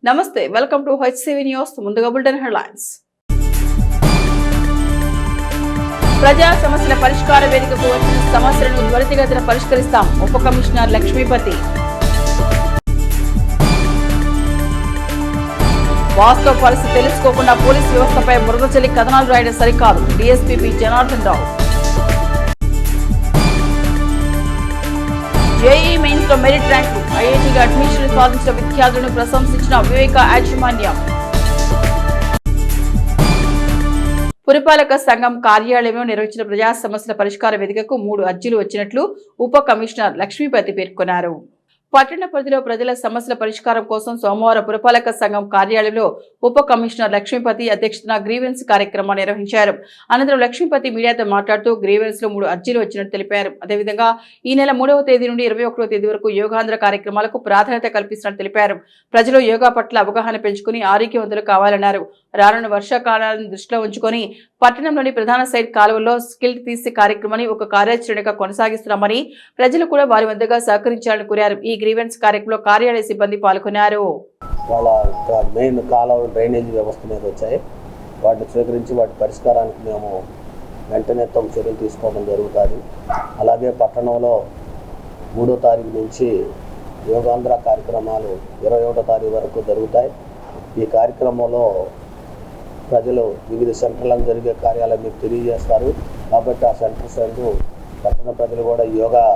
నమస్తే, welcome to HCV news. ముందుగా bulletin headlines. ప్రజా సమస్యల పరిష్కార వేదికకు వచ్చిన సమస్యలను త్వరితగతిన పరిష్కరిస్తాం. ఉప కమిషనర్ లక్ష్మీపతి. వాస్తవ పరిస్థితి తెలుసుకోకుండా పోలీసు వ్యవస్థపై బురద చల్లి కథనాలు రాయడం సరికాదు. DSP B Janardhan Rao. JEE mains లో మెరిట్ ర్యాంకు. IITగా అడ్మిషన్ సాధించిన విద్యార్థులను ప్రశంసించిన వివేక యాజమాన్యం. పురపాలక సంఘం కార్యాలయంలో నిర్వహించిన ప్రజా సమస్యల పరిష్కార వేదికకు 3 అర్జీలు వచ్చినట్లు ఉప కమిషనర్ లక్ష్మీపతి పేర్కొన్నారు. పట్టణ పరిధిలో ప్రజల సమస్యల పరిష్కారం కోసం సోమవారం పురపాలక సంఘం కార్యాలయంలో ఉప కమిషనర్ లక్ష్మీపతి అధ్యక్షతన గ్రీవెన్స్ కార్యక్రమాన్ని నిర్వహించారు. అనంతరం లక్ష్మీపతి మీడియాతో మాట్లాడుతూ గ్రీవెన్స్ లో 3 అర్జీలు వచ్చినట్టు తెలిపారు. అదేవిధంగా ఈ నెల 3వ తేదీ నుండి 21వ తేదీ వరకు యోగాంధ్ర కార్యక్రమాలకు ప్రాధాన్యత కల్పిస్తున్నట్టు తెలిపారు. ప్రజలు యోగా పట్ల అవగాహన పెంచుకుని ఆరోగ్యవంతులు కావాలన్నారు. రానున్న వర్షాకాలాన్ని దృష్టిలో ఉంచుకొని పట్టణంలోని ప్రధాన సైడ్ కాలువల్లో స్కిల్ తీసే కార్యక్రమాన్ని ఒక కార్యాచరణగా కొనసాగిస్తున్నామని ప్రజలు కూడా వారి వద్దగా సహకరించాలని కోరారు. ఈ గ్రీవెన్స్ కార్యక్రమంలో కార్యాలయ సిబ్బంది పాల్గొన్నారు. వాళ్ళ మెయిన్ కాలువ డ్రైనేజీ వ్యవస్థ మీద వచ్చాయి. వాటిని స్వీకరించి వాటి పరిష్కారానికి మేము వెంటనే చర్యలు తీసుకోవడం జరుగుతుంది. అలాగే పట్టణంలో 3వ తారీఖు నుంచి యోగాంధ్ర కార్యక్రమాలు 21వ తారీఖు వరకు జరుగుతాయి. ఈ కార్యక్రమంలో ప్రజలు వివిధ సెంటర్లను జరిగే కార్యాలయం మీకు తెలియజేస్తారు. కాబట్టి ఆ సెంటర్స్ అంటూ పట్టణ ప్రజలు కూడా యోగా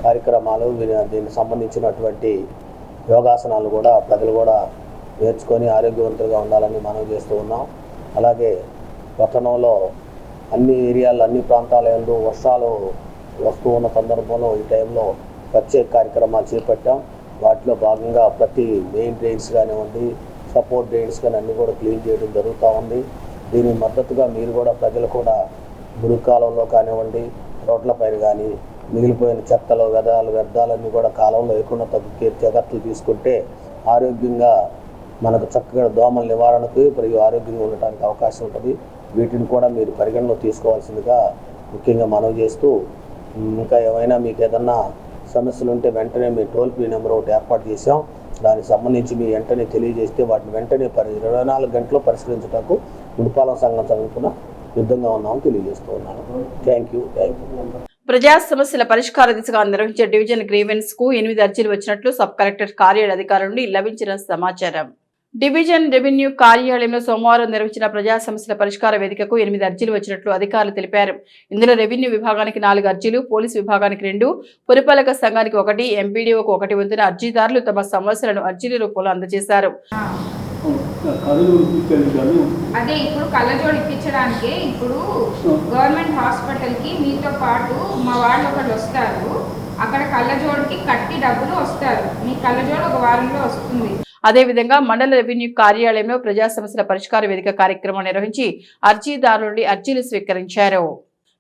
కార్యక్రమాలు దీనికి సంబంధించినటువంటి యోగాసనాలు కూడా ప్రజలు కూడా నేర్చుకొని ఆరోగ్యవంతులుగా ఉండాలని మనం చేస్తూ ఉన్నాం. అలాగే పట్టణంలో అన్ని ఏరియాల్లో అన్ని ప్రాంతాలందు వర్షాలు వస్తూ ఉన్న సందర్భంలో ఈ టైంలో ప్రత్యేక కార్యక్రమాలు చేపట్టాం. వాటిలో భాగంగా ప్రతి మెయిన్ డ్రైన్స్ కానివ్వండి, సపోర్ట్ డ్రైన్స్ కానీ అన్నీ కూడా క్లీన్ చేయడం జరుగుతూ ఉంది. దీనికి మద్దతుగా మీరు కూడా ప్రజలు కూడా మురుకాలంలో కానివ్వండి, రోడ్లపైన కానీ మిగిలిపోయిన చెత్తలు వ్యర్థాలన్నీ కూడా కాలంలో వేయకుండా జాగ్రత్తలు తీసుకుంటే ఆరోగ్యంగా మనకు చక్కగా దోమల నివారణకు మరియు ఆరోగ్యంగా ఉండటానికి అవకాశం ఉంటుంది. వీటిని కూడా మీరు పరిగణలో తీసుకోవాల్సిందిగా ముఖ్యంగా మనవి చేస్తూ, ఇంకా ఏమైనా మీకు ఏదన్నా సమస్యలు ఉంటే వెంటనే మీ టోల్ ఫ్రీ నెంబర్ ఒకటి ఏర్పాటు చేసాం. దానికి సంబంధించి మీ వెంటనే తెలియజేస్తే వాటిని వెంటనే 24 గంటల్లో పరిష్కరించడానికి ముడిపాలక సంఘం తరఫున సిద్ధంగా ఉన్నామని తెలియజేస్తూ ఉన్నాను. Thank you. ప్రజా సమస్యల పరిష్కార దిశగా నిర్వహించే డివిజన్ గ్రీవెన్స్ కు 8 అర్జీలు వచ్చినట్లు సబ్ కలెక్టర్ కార్యాలయ అధికారుల నుండి లభించిన సమాచారం. డివిజన్ రెవెన్యూ కార్యాలయంలో సోమవారం నిర్వహించిన ప్రజా సమస్యల పరిష్కార వేదికకు 8 అర్జీలు వచ్చినట్లు అధికారులు తెలిపారు. ఇందులో రెవెన్యూ విభాగానికి 4 అర్జీలు, పోలీసు విభాగానికి 2, పురపాలక సంఘానికి 1, ఎంపీడీఓకు 1 వంతున అర్జీదారులు తమ సమస్యలను అర్జీల రూపంలో అందజేశారు. అదే ఇప్పుడు కళ్ళజోడు ఇప్పించడానికి ఇప్పుడు గవర్నమెంట్ హాస్పిటల్ కి మీతో పాటు మా వాళ్ళు ఒకళ్ళు వస్తారు. అక్కడ కళ్ళజోడుకి కట్టి డబ్బులు వస్తారు. మీ కళ్ళజోడు 1 వారంలో వస్తుంది. అదేవిధంగా మండల రెవెన్యూ కార్యాలయంలో ప్రజా సమస్యల పరిష్కార వేదిక కార్యక్రమం నిర్వహించి అర్జీదారుల నుండి అర్జీలు స్వీకరించారు.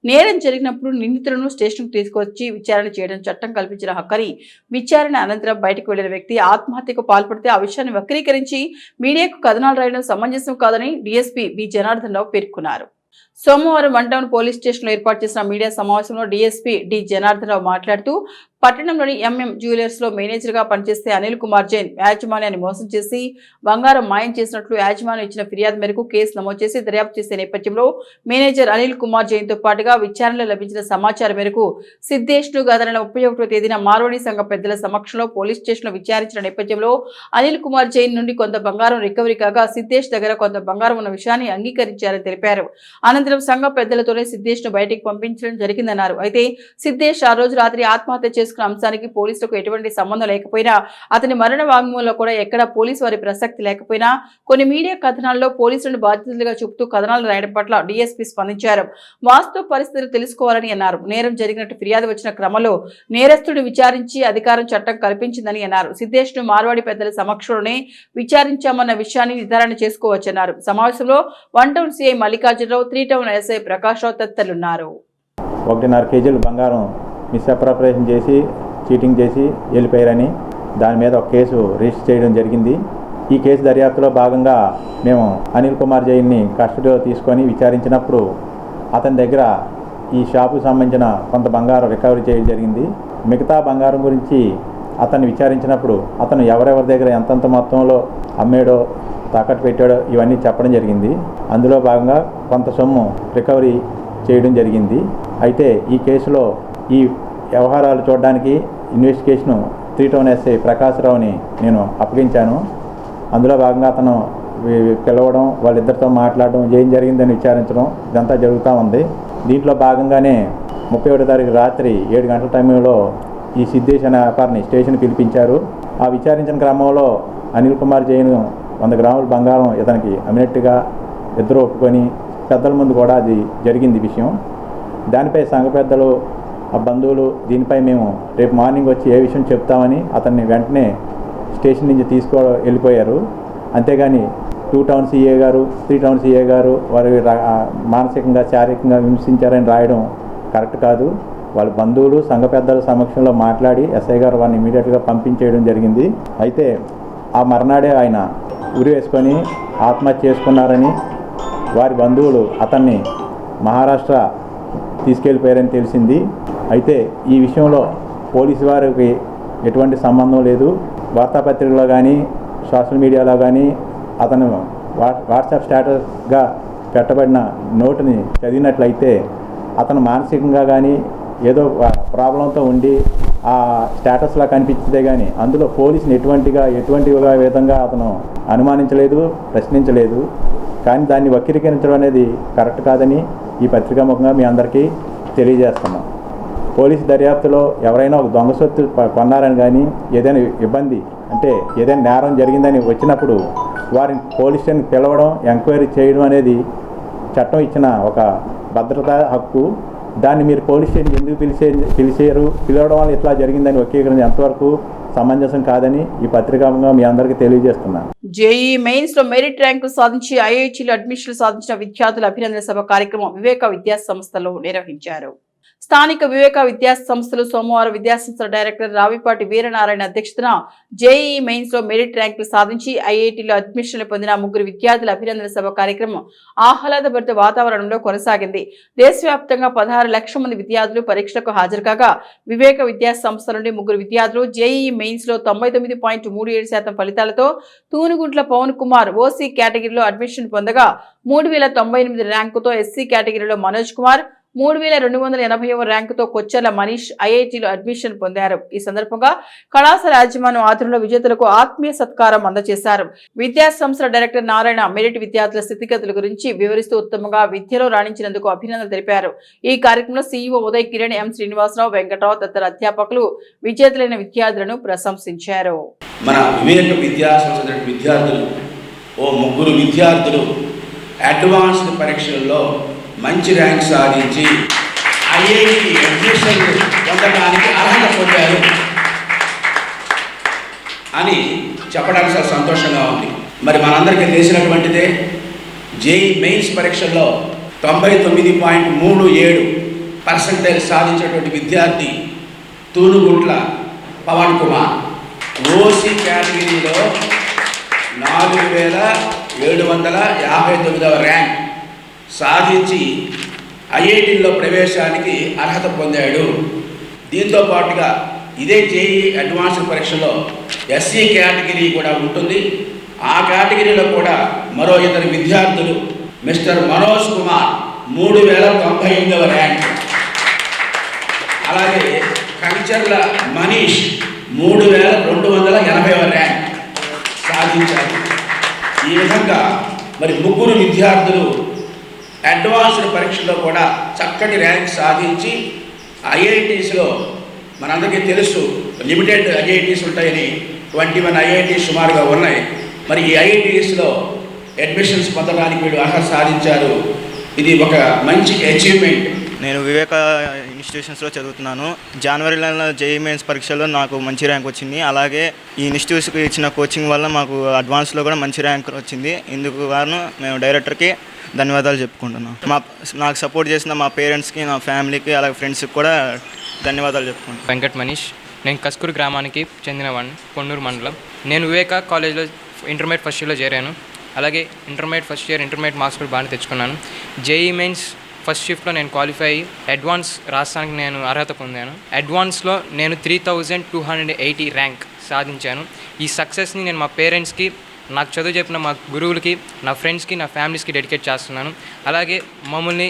నేరం జరిగినప్పుడు నిందితులను స్టేషన్కు తీసుకొచ్చి విచారణ చేయడం చట్టం కల్పించిన హక్కని, విచారణ అనంతరం బయటకు వెళ్లిన వ్యక్తి ఆత్మహత్యకు పాల్పడితే ఆ విషయాన్ని వక్రీకరించి మీడియాకు కథనాలు రాయడం సమంజసం కాదని DSP బి జనార్దన్ రావు పేర్కొన్నారు. సోమవారం 1 టౌన్ పోలీస్ స్టేషన్లో ఏర్పాటు చేసిన మీడియా సమావేశంలో DSP డి జనార్దన్ రావు మాట్లాడుతూ, పట్టణంలోని MM జ్యువెలర్స్ లో మేనేజర్ గా పనిచేస్తే అనిల్ కుమార్ జైన్ యాజమాన్యాన్ని మోసం చేసి బంగారం మాయం చేసినట్లు యాజమాన్యం ఇచ్చిన ఫిర్యాదు మేరకు కేసు నమోదు చేసి దర్యాప్తు చేసే నేపథ్యంలో మేనేజర్ అనిల్ కుమార్ జైన్ తో పాటుగా విచారణలో లభించిన సమాచారం మేరకు సిద్ధేష్ ను గత నెల 31వ తేదీన మార్వాడి సంఘ పెద్దల సమక్షంలో పోలీస్ స్టేషన్ లో విచారించిన నేపథ్యంలో అనిల్ కుమార్ జైన్ నుండి కొంత బంగారం రికవరీ కాగా సిద్ధేష్ దగ్గర కొంత బంగారం ఉన్న విషయాన్ని అంగీకరించారని తెలిపారు. అనంతరం సంఘ పెద్దలతోనే సిద్ధేష్ ను బయటికి పంపించడం జరిగిందన్నారు. అయితే సిద్ధేష్ ఆ రోజు రాత్రి ఆత్మహత్య చేసుకున్న అంశానికి పోలీసులకు ఎటువంటి సంబంధం లేకపోయినా, అతని మరణ వాంగ్మూలంలో కూడా ఎక్కడ పోలీసు వారి ప్రసక్తి లేకపోయినా కొన్ని మీడియా కథనాల్లో పోలీసులను బాధితులుగా చూపుతూ కథనాలు రాయడం పట్ల DSP స్పందించారు. వాస్తవ పరిస్థితులు తెలుసుకోవాలని అన్నారు. నేరం జరిగినట్టు ఫిర్యాదు వచ్చిన క్రమంలో నేరస్తుడిని విచారించి అధికారం చట్టం కల్పించిందని అన్నారు. సిద్ధేష్ ను మార్వాడి పెద్దల సమక్షంలోనే విచారించామన్న విషయాన్ని నిర్ధారణ చేసుకోవచ్చన్నారు. సమావేశంలో 1 town CI Mallikarjunarao, 3 town SI Prakash Rao తదితరులున్నారు. 1.5 కేజీలు బంగారం మిస్అప్రాపరేషన్ చేసి చీటింగ్ చేసి వెళ్ళిపోయారని దాని మీద ఒక కేసు రిజిస్టర్ చేయడం జరిగింది. ఈ కేసు దర్యాప్తులో భాగంగా మేము అనిల్ కుమార్ జైన్ని కస్టడీలో తీసుకొని విచారించినప్పుడు అతని దగ్గర ఈ షాపుకు సంబంధించిన కొంత బంగారం రికవరీ చేయడం జరిగింది. మిగతా బంగారం గురించి అతన్ని విచారించినప్పుడు అతను ఎవరెవరి దగ్గర ఎంతంత మొత్తంలో అమ్మాడో తాకట్టు పెట్టాడో ఇవన్నీ చెప్పడం జరిగింది. అందులో భాగంగా కొంత సొమ్ము రికవరీ చేయడం జరిగింది. అయితే ఈ కేసులో ఈ వ్యవహారాలు చూడడానికి ఇన్వెస్టిగేషను 3 టౌన్ ఎస్ఐ ప్రకాశ్రావుని నేను అప్పగించాను. అందులో భాగంగా అతను పిలవడం, వాళ్ళిద్దరితో మాట్లాడడం, ఏం జరిగిందని విచారించడం ఇదంతా జరుగుతూ ఉంది. దీంట్లో భాగంగానే 31వ తారీఖు రాత్రి 7 గంటల టైంలో ఈ సిద్ధేష్ అనే వ్యాపారిని స్టేషన్ పిలిపించారు. ఆ విచారించిన క్రమంలో అనిల్ కుమార్ జైన్ 100 గ్రాముల బంగారం ఇతనికి అమ్మినట్టుగా ఇద్దరు ఒప్పుకొని పెద్దల ముందు కూడా అది జరిగింది విషయం. దానిపై సంఘ పెద్దలు, ఆ బంధువులు దీనిపై మేము రేపు మార్నింగ్ వచ్చి ఏ విషయం చెప్తామని అతన్ని వెంటనే స్టేషన్ నుంచి వెళ్ళిపోయారు. అంతేగాని 2 టౌన్ సిఏ గారు, 3 టౌన్ సిఏ గారు వారి మానసికంగా శారీరకంగా హింసించారని రాయడం కరెక్ట్ కాదు. వాళ్ళ బంధువులు సంఘ పెద్దల సమక్షంలో మాట్లాడి ఎస్ఐ గారు వారిని ఇమీడియట్గా పంపించేయడం జరిగింది. అయితే ఆ మర్నాడే ఆయన ఉరి వేసుకొని ఆత్మహత్య చేసుకున్నారని వారి బంధువులు అతన్ని మహారాష్ట్ర తీసుకెళ్ళిపోయారని తెలిసింది. అయితే ఈ విషయంలో పోలీసు వారికి ఎటువంటి సంబంధం లేదు. వార్తాపత్రికలో కానీ సోషల్ మీడియాలో కానీ అతను వాట్సాప్ స్టేటస్గా పెట్టబడిన నోటుని చదివినట్లయితే అతను మానసికంగా కానీ ఏదో ప్రాబ్లంతో ఉండి ఆ స్టేటస్లా కనిపించితే కానీ అందులో పోలీసుని ఎటువంటి విధంగా అతను అనుమానించలేదు, ప్రశ్నించలేదు. కానీ దాన్ని వక్రీకరించడం అనేది కరెక్ట్ కాదని ఈ పత్రికాముఖంగా మీ అందరికీ తెలియజేస్తున్నాం. పోలీసు దర్యాప్తులో ఎవరైనా ఒక దొంగ సొత్తు కొన్నారని కానీ ఏదైనా ఇబ్బంది అంటే ఏదైనా నేరం జరిగిందని వచ్చినప్పుడు వారిని పోలీస్ స్టేషన్కి పిలవడం, ఎంక్వైరీ చేయడం అనేది చట్టం ఇచ్చిన ఒక భద్రతా హక్కు. దాన్ని మీరు పోలీస్ స్టేషన్ ఎందుకు పిలవడం వల్ల ఇట్లా జరిగిందని వక్రీకరణ ఎంతవరకు సమంజసం కాదని ఈ పత్రికాముఖంగా మీ అందరికీ తెలియజేస్తున్నాను. జేఈ మెయిన్స్ లో మెరిట్ ర్యాంకులు సాధించి ఐఐటీలో అడ్మిషన్లు సాధించిన విద్యార్థుల అభినందన సభ కార్యక్రమం వివేక విద్యా సంస్థలో నిర్వహించారు. స్థానిక వివేక విద్యా సంస్థలు సోమవారం విద్యాసంస్థల డైరెక్టర్ రావిపాటి వీరనారాయణ అధ్యక్షతన జేఈ మెయిన్స్ లో మెరిట్ ర్యాంకులు సాధించి ఐఐటీలో అడ్మిషన్లు పొందిన 3 విద్యార్థుల అభినందన సభ కార్యక్రమం ఆహ్లాదభరిత వాతావరణంలో కొనసాగింది. దేశవ్యాప్తంగా 16 లక్షల మంది విద్యార్థులు పరీక్షలకు హాజరు కాగా వివేక విద్యా సంస్థల నుండి 3 విద్యార్థులు జేఈ మెయిన్స్ లో 99.37% ఫలితాలతో తూనుగుంట్ల పవన్ కుమార్ ఓసీ కేటగిరీలో అడ్మిషన్ పొందగా 3098 ర్యాంకుతో ఎస్సీ కేటగిరీలో మనోజ్ కుమార్ 3280వ ర్యాంకుతో కొచ్చెల మనీష్ ఐఐటీలో అడ్మిషన్ పొందారు. ఈ సందర్భంగా కళాశాల యాజమాన్యం ఆధ్వర్యంలో విజేతలకు ఆత్మీయ సత్కారం అందజేశారు. విద్యా సంస్థల డైరెక్టర్ నారాయణ మెరిట్ విద్యార్థుల స్థితిగతుల గురించి వివరిస్తూ ఉత్తమంగా విద్యలో రాణించినందుకు అభినందనలు తెలిపారు. ఈ కార్యక్రమంలో సీఈఓ ఉదయ్ కిరణ్, ఎం శ్రీనివాసరావు, వెంకటరావు తదితర అధ్యాపకులు విజేతలైన విద్యార్థులను ప్రశంసించారు. మన వివేక విద్యా సంస్థల విద్యార్థులు 3 విద్యార్థులు అడ్వాన్స్డ్ పరీక్షల్లో మంచి ర్యాంక్ సాధించి ఐఐటి అడ్మిషన్లు పొందడానికి అర్హత పొందారు అని చెప్పడానికి చాలా సంతోషంగా ఉంది. మరి మనందరికీ తెలిసినటువంటిదే జేఈ మెయిన్స్ పరీక్షల్లో 99.37% సాధించినటువంటి విద్యార్థి తూనుగుంట్ల పవన్ కుమార్ ఓసీ కేటగిరీలో 4759వ ర్యాంక్ సాధించి ఐఐటీల్లో ప్రవేశానికి అర్హత పొందాడు. దీంతో పాటుగా ఇదే జేఈ అడ్వాన్స్డ్ పరీక్షలో ఎస్సీ కేటగిరీ కూడా ఉంటుంది. ఆ కేటగిరీలో కూడా మరో 2 విద్యార్థులు మిస్టర్ మనోజ్ కుమార్ 3098వ ర్యాంక్, అలాగే కంచర్ల మనీష్ 3280వ ర్యాంక్ సాధించారు. ఈ విధంగా మరి 3 విద్యార్థులు అడ్వాన్స్డ్ పరీక్షలో కూడా చక్కటి ర్యాంక్ సాధించి ఐఐటీస్లో మనందరికీ తెలుసు లిమిటెడ్ ఐఐటీస్ ఉంటాయని 21 ఐఐటీస్ సుమారుగా ఉన్నాయి. మరి ఈ ఐఐటీస్లో అడ్మిషన్స్ పొందడానికి వీళ్ళు అర్హత సాధించారు. ఇది ఒక మంచి అచీవ్మెంట్. నేను వివేక ఇన్స్టిట్యూషన్స్లో చదువుతున్నాను. జనవరి నెలలో జేఈ మెయిన్స్ పరీక్షలో నాకు మంచి ర్యాంక్ వచ్చింది. అలాగే ఈ ఇన్స్టిట్యూట్స్కి ఇచ్చిన కోచింగ్ వల్ల మాకు అడ్వాన్స్లో కూడా మంచి ర్యాంక్ వచ్చింది. ఇందుకు కారణం మేము డైరెక్టర్కి ధన్యవాదాలు చెప్పుకుంటున్నాం. నాకు సపోర్ట్ చేసిన మా పేరెంట్స్కి, నా ఫ్యామిలీకి, అలాగే ఫ్రెండ్స్కి కూడా ధన్యవాదాలు చెప్పుకుంటాను. వెంకట్ మనీష్. నేను కస్కూరు గ్రామానికి చెందినవాడిని, పొన్నూరు మండలం. నేను వివేక కాలేజ్లో ఇంటర్మీడియట్ ఫస్ట్ ఇయర్లో చేరాను. అలాగే intermediate first year intermediate marks కూడా బాగానే తెచ్చుకున్నాను. జేఈ మెయిన్స్ ఫస్ట్ షిఫ్ట్లో నేను క్వాలిఫై అయ్యి అడ్వాన్స్ రాష్ట్రానికి నేను అర్హత పొందాను. అడ్వాన్స్లో నేను 3280 ర్యాంక్ సాధించాను. ఈ సక్సెస్ని నేను మా పేరెంట్స్కి, నాకు చదువు చెప్పిన మా గురువులకి, నా ఫ్రెండ్స్కి, నా ఫ్యామిలీస్కి డెడికేట్ చేస్తున్నాను. అలాగే మమ్మల్ని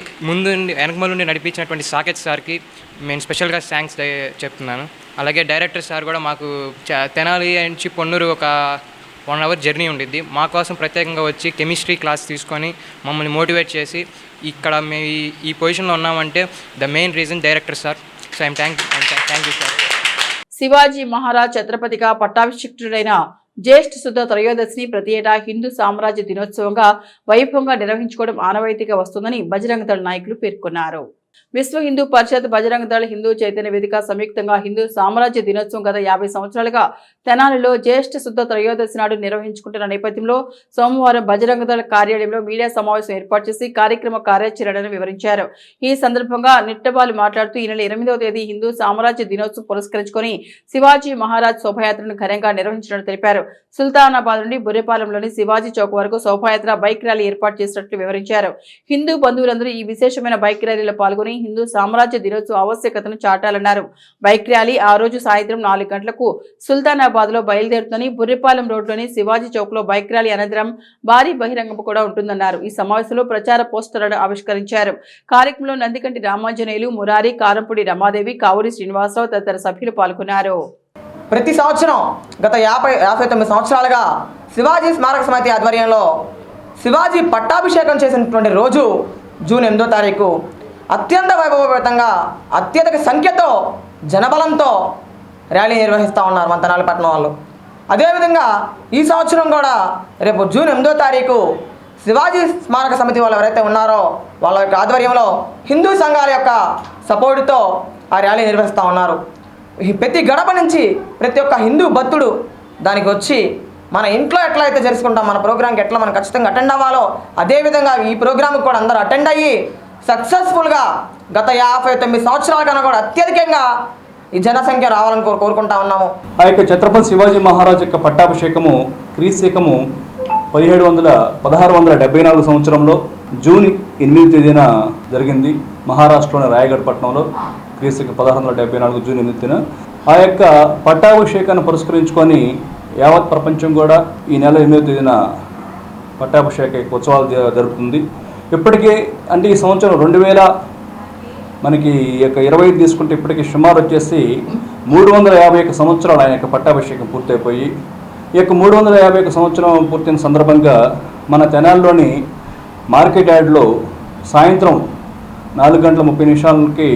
వెనకమల నుండి నడిపించినటువంటి సాకేత్ సార్కి నేను స్పెషల్గా థ్యాంక్స్ చెప్తున్నాను. అలాగే డైరెక్టర్ సార్ కూడా మాకు తెనాలి నుంచి పొన్నూరు ఒక 1 అవర్ జర్నీ ఉండిద్ది, మా కోసం ప్రత్యేకంగా వచ్చి కెమిస్ట్రీ క్లాస్ తీసుకొని మమ్మల్ని మోటివేట్ చేసి ఇక్కడ మేము ఈ పొజిషన్లో ఉన్నామంటే the main reason director sir. So I'm thank you sir. Shivaji Maharaj ఛత్రపతిగా పట్టాభిషిక్తుడైన జ్యేష్ఠ శుద్ధ త్రయోదశిని ప్రతి ఏటా హిందూ సామ్రాజ్య దినోత్సవంగా వైభవంగా నిర్వహించుకోవడం ఆనవాయితీగా వస్తుందని బజరంగ దళ నాయకులు పేర్కొన్నారు. విశ్వ హిందూ పరిషత్, బజరంగ దళ, హిందూ చైతన్య వేదిక సంయుక్తంగా హిందూ సామ్రాజ్య దినోత్సవం గత 50 సంవత్సరాలుగా తెనాలిలో జ్యేష్ఠ శుద్ధ త్రయోదశి నాడు నిర్వహించుకుంటున్న నేపథ్యంలో సోమవారం బజరంగ దళ కార్యాలయంలో మీడియా సమావేశం ఏర్పాటు చేసి కార్యక్రమ కార్యాచరణను వివరించారు. ఈ సందర్భంగా నిట్టబాలు మాట్లాడుతూ ఈ నెల 8వ తేదీ హిందూ సామ్రాజ్య దినోత్సవం పురస్కరించుకొని శివాజీ మహారాజ్ శోభాయాత్రను ఘనంగా నిర్వహించినట్టు తెలిపారు. సుల్తానాబాద్ నుండి బుర్రెపాలెంలోని శివాజీ చౌక్ వరకు శోభాయాత్ర బైక్ ర్యాలీ ఏర్పాటు చేసినట్లు వివరించారు. హిందూ బంధువులందరూ ఈ విశేషమైన బైక్ ర్యాలీలో పాల్గొని హిందూ సామ్రాజ్య దినోత్సవ ఆవశ్యకతను చాటాలన్నారు. బైక్ ర్యాలీ ఆ రోజు సాయంత్రం 4 గంటలకు సుల్తానాబాద్ లో బయలుదేరుతుందని, బుర్రెపాలెం రోడ్లోని శివాజీ చౌక్ లో బైక్ ర్యాలీ అనంతరం భారీ బహిరంగం కూడా ఉంటుందన్నారు. ఈ సమావేశంలో ప్రచార పోస్టర్లను ఆవిష్కరించారు. కార్యక్రమంలో నందికంటి రామాంజనేయులు, మురారి, కారంపూడి రమాదేవి, కావూరి శ్రీనివాసరావు తదితర సభ్యులు పాల్గొన్నారు. ప్రతి సంవత్సరం గత 59 సంవత్సరాలుగా శివాజీ స్మారక సమితి ఆధ్వర్యంలో శివాజీ పట్టాభిషేకం చేసినటువంటి రోజు జూన్ 8వ తారీఖు అత్యంత వైభవపేతంగా అత్యధిక సంఖ్యతో జనబలంతో ర్యాలీ నిర్వహిస్తూ ఉన్నారు మన తెనాలిపట్నం వాళ్ళు. అదేవిధంగా ఈ సంవత్సరం కూడా రేపు జూన్ 8వ తారీఖు శివాజీ స్మారక సమితి వాళ్ళు ఎవరైతే ఉన్నారో వాళ్ళ యొక్క ఆధ్వర్యంలో హిందూ సంఘాల యొక్క సపోర్టుతో ఆ ర్యాలీ నిర్వహిస్తూ ఉన్నారు. ప్రతి గడప నుంచి ప్రతి ఒక్క హిందూ భక్తుడు దానికి వచ్చి మన ఇంట్లో ఎట్లా అయితే జరుపుకుంటాం, మన ప్రోగ్రాంకి ఎట్లా మనం ఖచ్చితంగా అటెండ్ అవ్వాలో అదేవిధంగా ఈ ప్రోగ్రాంకి కూడా అందరూ అటెండ్ అయ్యి సక్సెస్ఫుల్గా గత 59 సంవత్సరాల కన్నా కూడా అత్యధికంగా ఈ జనసంఖ్య రావాలని కోరుకుంటా ఉన్నాము. ఆ యొక్క ఛత్రపతి శివాజీ మహారాజ్ యొక్క పట్టాభిషేకము క్రీశకము 1674 సంవత్సరంలో జూన్ 8వ తేదీన జరిగింది. మహారాష్ట్రలోని రాయగఢ్ పట్టణంలో క్రీశకం 1674 జూన్ 8న ఆ యొక్క పట్టాభిషేకాన్ని పురస్కరించుకొని యావత్ ప్రపంచం కూడా ఈ నెల 8వ తేదీన పట్టాభిషేక ఉత్సవాలు జరుపుతుంది. ఇప్పటికీ అంటే ఈ సంవత్సరం 2000 మనకి ఈ యొక్క 25 తీసుకుంటే ఇప్పటికీ సుమారు వచ్చేసి 351 సంవత్సరాలు ఆయన యొక్క పట్టాభిషేకం పూర్తయిపోయి, ఈ యొక్క 351 సంవత్సరం పూర్తయిన సందర్భంగా మన తెనాలిలోని మార్కెట్ యార్డ్లో సాయంత్రం 4:30